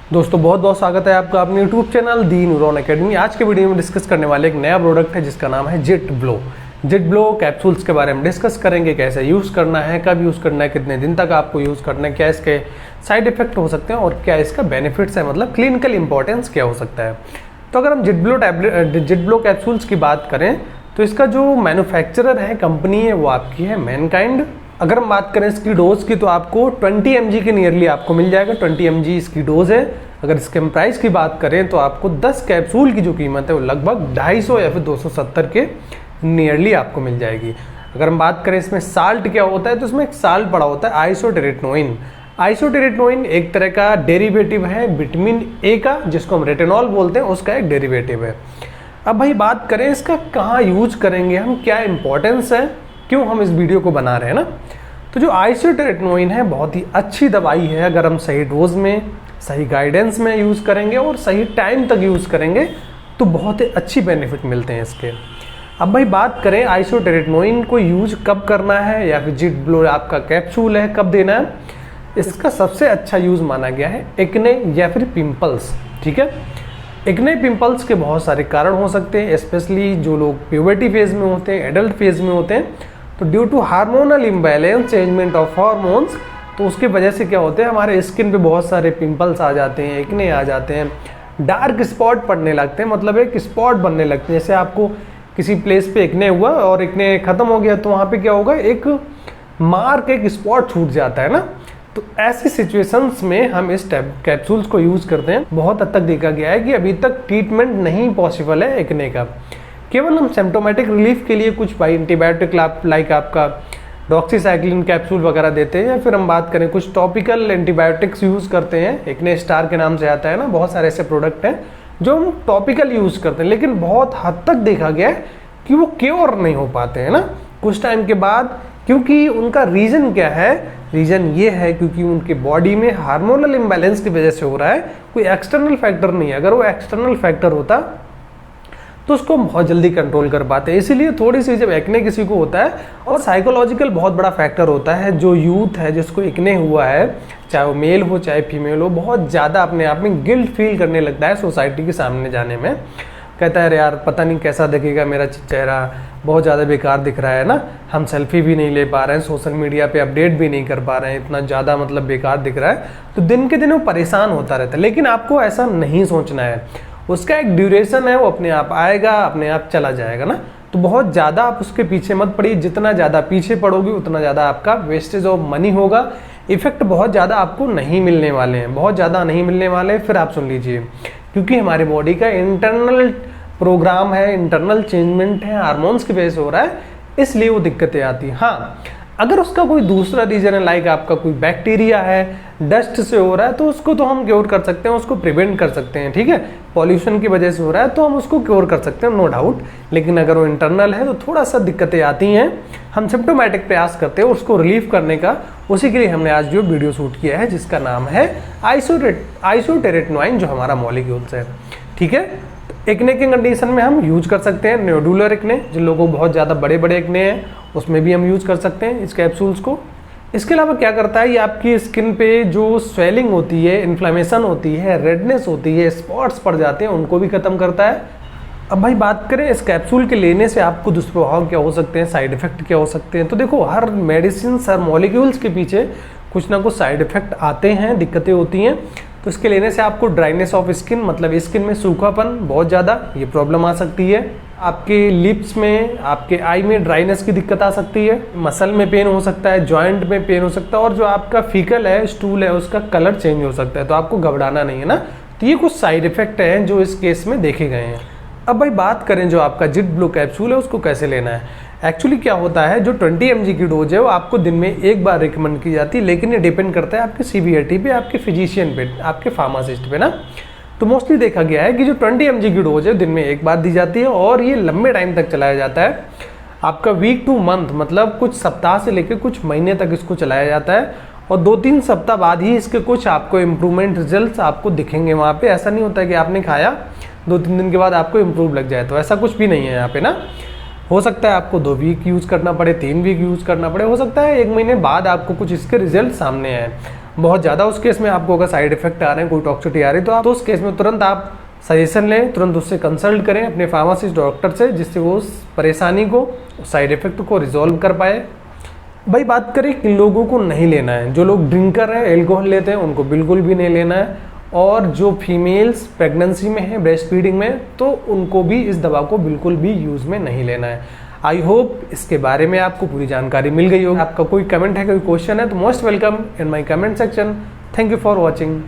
दोस्तों बहुत बहुत स्वागत है आपका अपने YouTube चैनल दी न्यूरॉन एकेडमी। आज के वीडियो में डिस्कस करने वाले एक नया प्रोडक्ट है जिसका नाम है jet blow. Jet blow capsules के बारे में डिस्कस करेंगे, कैसे यूज़ करना है, कब यूज़ करना है, कितने दिन तक आपको यूज़ करना है, क्या इसके साइड इफेक्ट हो सकते हैं और क्या इसका बेनिफिट्स है, मतलब क्लिनिकल इंपॉर्टेंस क्या हो सकता है। तो अगर हम जेट ब्लो कैप्सूल्स की बात करें तो इसका जो मैन्युफैक्चरर है, कंपनी है, वो आपकी है मैनकाइंड। अगर हम बात करें इसकी डोज की तो आपको 20 mg के नियरली आपको मिल जाएगा। 20 mg इसकी डोज है। अगर इसके हम प्राइस की बात करें तो आपको 10 कैप्सूल की जो कीमत है वो लगभग 250 या फिर 270 के नियरली आपको मिल जाएगी। अगर हम बात करें इसमें साल्ट क्या होता है तो इसमें एक साल्ट पड़ा होता है आइसोटेरेटनोइन। आइसोटेरेटनोइन एक तरह का डेरिवेटिव है विटामिन ए का, जिसको हम रेटिनॉल बोलते हैं, उसका एक डेरिवेटिव है। अब भाई बात करें इसका कहाँ यूज करेंगे हम, क्या इंपॉर्टेंस है, क्यों हम इस वीडियो को बना रहे हैं ना। तो जो आइसोटेरेटनोइन है बहुत ही अच्छी दवाई है। अगर हम सही डोज में, सही गाइडेंस में यूज़ करेंगे और सही टाइम तक यूज़ करेंगे तो बहुत ही अच्छी बेनिफिट मिलते हैं इसके। अब भाई बात करें आइसोटेरेटनोइन को यूज कब करना है या फिर जेट ब्लो आपका कैप्सूल है कब देना है, इसका सबसे अच्छा यूज़ माना गया है एक्ने या फिर पिंपल्स। ठीक है, एक्ने पिंपल्स के बहुत सारे कारण हो सकते हैं, स्पेशली जो लोग प्यूबर्टी फेज में होते हैं, एडल्ट फेज में होते हैं। तो due to hormonal imbalance, changement of hormones, तो उसकी वजह से क्या होते हैं, हमारे स्किन पे बहुत सारे पिंपल्स आ जाते हैं, एक्ने आ जाते हैं, डार्क स्पॉट पड़ने लगते हैं, मतलब एक स्पॉट बनने लगते हैं। जैसे आपको किसी प्लेस पे एक्ने हुआ और एक्ने खत्म हो गया तो वहाँ पे क्या होगा, एक मार्क, एक स्पॉट छूट जाता है ना। तो ऐसी सिचुएशंस में हम इस कैप्सूल्स को यूज़ करते हैं। बहुत हद तक देखा गया है कि अभी तक ट्रीटमेंट नहीं पॉसिबल है एक्ने का। केवल हम सिम्प्टोमेटिक रिलीफ के लिए कुछ एंटीबायोटिक लाइक आपका डॉक्सीसाइक्लिन कैप्सूल वगैरह देते हैं, या फिर हम बात करें कुछ टॉपिकल एंटीबायोटिक्स यूज़ करते हैं। एक्ने स्टार के नाम से आता है ना, बहुत सारे ऐसे प्रोडक्ट हैं जो हम टॉपिकल यूज़ करते हैं, लेकिन बहुत हद तक देखा गया है कि वो क्योर नहीं हो पाते हैं ना कुछ टाइम के बाद। क्योंकि उनका रीज़न क्या है, रीज़न ये है क्योंकि उनके बॉडी में हार्मोनल इम्बैलेंस की वजह से हो रहा है, कोई एक्सटर्नल फैक्टर नहीं है। अगर वो एक्सटर्नल फैक्टर होता तो उसको हम बहुत जल्दी कंट्रोल कर पाते हैं। इसीलिए थोड़ी सी जब एक्ने किसी को होता है, और साइकोलॉजिकल बहुत बड़ा फैक्टर होता है, जो यूथ है जिसको एक्ने हुआ है, चाहे वो मेल हो चाहे फीमेल हो, बहुत ज़्यादा अपने आप में गिल्ट फील करने लगता है सोसाइटी के सामने जाने में। कहता है यार पता नहीं कैसा दिखेगा मेरा चेहरा, बहुत ज़्यादा बेकार दिख रहा है ना, हम सेल्फी भी नहीं ले पा रहे हैं, सोशल मीडिया पे अपडेट भी नहीं कर पा रहे हैं, इतना ज़्यादा मतलब बेकार दिख रहा है। तो दिन के दिन वो परेशान होता रहता है। लेकिन आपको ऐसा नहीं सोचना है, उसका एक ड्यूरेशन है, वो अपने आप आएगा, अपने आप चला जाएगा ना। तो बहुत ज़्यादा आप उसके पीछे मत पड़िए। जितना ज़्यादा पीछे पड़ोगे उतना ज़्यादा आपका वेस्टेज ऑफ मनी होगा। इफेक्ट बहुत ज़्यादा आपको नहीं मिलने वाले हैं, बहुत ज़्यादा नहीं मिलने वाले हैं। फिर आप सुन लीजिए, क्योंकि हमारे बॉडी का इंटरनल प्रोग्राम है, इंटरनल चेंजमेंट है, हार्मोन्स की वजह से हो रहा है, इसलिए वो दिक्कतें आती हैं। हाँ, अगर उसका कोई दूसरा रीजन है, लाइक आपका कोई बैक्टीरिया है, डस्ट से हो रहा है, तो उसको तो हम क्योर कर सकते हैं, उसको प्रिवेंट कर सकते हैं। ठीक है, पॉल्यूशन की वजह से हो रहा है तो हम उसको क्योर कर सकते हैं, नो डाउट। लेकिन अगर वो इंटरनल है तो थोड़ा सा दिक्कतें आती हैं। हम सिम्प्टोमेटिक प्रयास करते हैं उसको रिलीव करने का। उसी के लिए हमने आज जो वीडियो शूट किया है जिसका नाम है आइसोटेरेटनोइन, जो हमारा मॉलिक्यूल्स है। ठीक है, एक्ने के कंडीशन में हम यूज कर सकते हैं नोडुलर एक्ने, जिन लोगों को बहुत ज़्यादा बड़े बड़े एक्ने हैं उसमें भी हम यूज कर सकते हैं इस कैप्सूल्स को। इसके अलावा क्या करता है, ये आपकी स्किन पे जो स्वेलिंग होती है, इन्फ्लेमेशन होती है, रेडनेस होती है, स्पॉट्स पड़ जाते हैं, उनको भी खत्म करता है। अब भाई बात करें इस कैप्सूल के लेने से आपको दुष्प्रभाव क्या हो सकते हैं, साइड इफेक्ट क्या हो सकते हैं। तो देखो, हर मेडिसिन, हर मॉलिक्यूल्स के पीछे कुछ ना कुछ साइड इफेक्ट आते हैं, दिक्कतें होती हैं। तो इसके लेने से आपको ड्राइनेस ऑफ स्किन, मतलब स्किन में सूखापन, बहुत ज़्यादा ये प्रॉब्लम आ सकती है। आपके लिप्स में, आपके आई में ड्राइनेस की दिक्कत आ सकती है, मसल में पेन हो सकता है, जॉइंट में पेन हो सकता है, और जो आपका फीकल है, स्टूल है, उसका कलर चेंज हो सकता है। तो आपको घबराना नहीं है ना। तो ये कुछ साइड इफेक्ट हैं जो इस केस में देखे गए हैं। अब भाई बात करें जो आपका जेट ब्लो कैप्सूल है उसको कैसे लेना है। एक्चुअली क्या होता है, जो 20 mg की डोज है वो आपको दिन में एक बार रिकमेंड की जाती है, लेकिन ये डिपेंड करता है आपके सीवीआरटी पे, आपके फिजिशियन पे, आपके फार्मासिस्ट पे ना। तो मोस्टली देखा गया है कि जो 20 mg की डोज है दिन में एक बार दी जाती है, और ये लंबे टाइम तक चलाया जाता है। आपका वीक टू मंथ, मतलब कुछ सप्ताह से लेकर कुछ महीने तक इसको चलाया जाता है, और 2-3 सप्ताह बाद ही इसके कुछ आपको इम्प्रूवमेंट रिजल्ट आपको दिखेंगे वहाँ पे। ऐसा नहीं होता है कि आपने खाया 2-3 दिन के बाद आपको इम्प्रूव लग जाए, तो ऐसा कुछ भी नहीं है यहाँ पे ना। हो सकता है आपको 2 वीक यूज़ करना पड़े, 3 वीक यूज़ करना पड़े, हो सकता है 1 महीने बाद आपको कुछ इसके रिजल्ट सामने आए। बहुत ज़्यादा उस केस में आपको अगर साइड इफेक्ट आ रहे हैं, कोई टॉक्सिसिटी आ रही है, तो उस केस में तुरंत आप सजेशन लें, तुरंत उससे कंसल्ट करें अपने फार्मासिस्ट डॉक्टर से, जिससे वो उस परेशानी को, साइड इफेक्ट को रिजॉल्व कर पाए। भाई बात करें किन लोगों को नहीं लेना है, जो लोग ड्रिंकर हैं, एल्कोहल लेते हैं, उनको बिल्कुल भी नहीं लेना है। और जो फीमेल्स प्रेगनेंसी में है, ब्रेस्ट फीडिंग में, तो उनको भी इस दवा को बिल्कुल भी यूज़ में नहीं लेना है। आई होप इसके बारे में आपको पूरी जानकारी मिल गई होगी। आपका कोई कमेंट है, कोई क्वेश्चन है, तो most welcome in my comment section. Thank you for watching.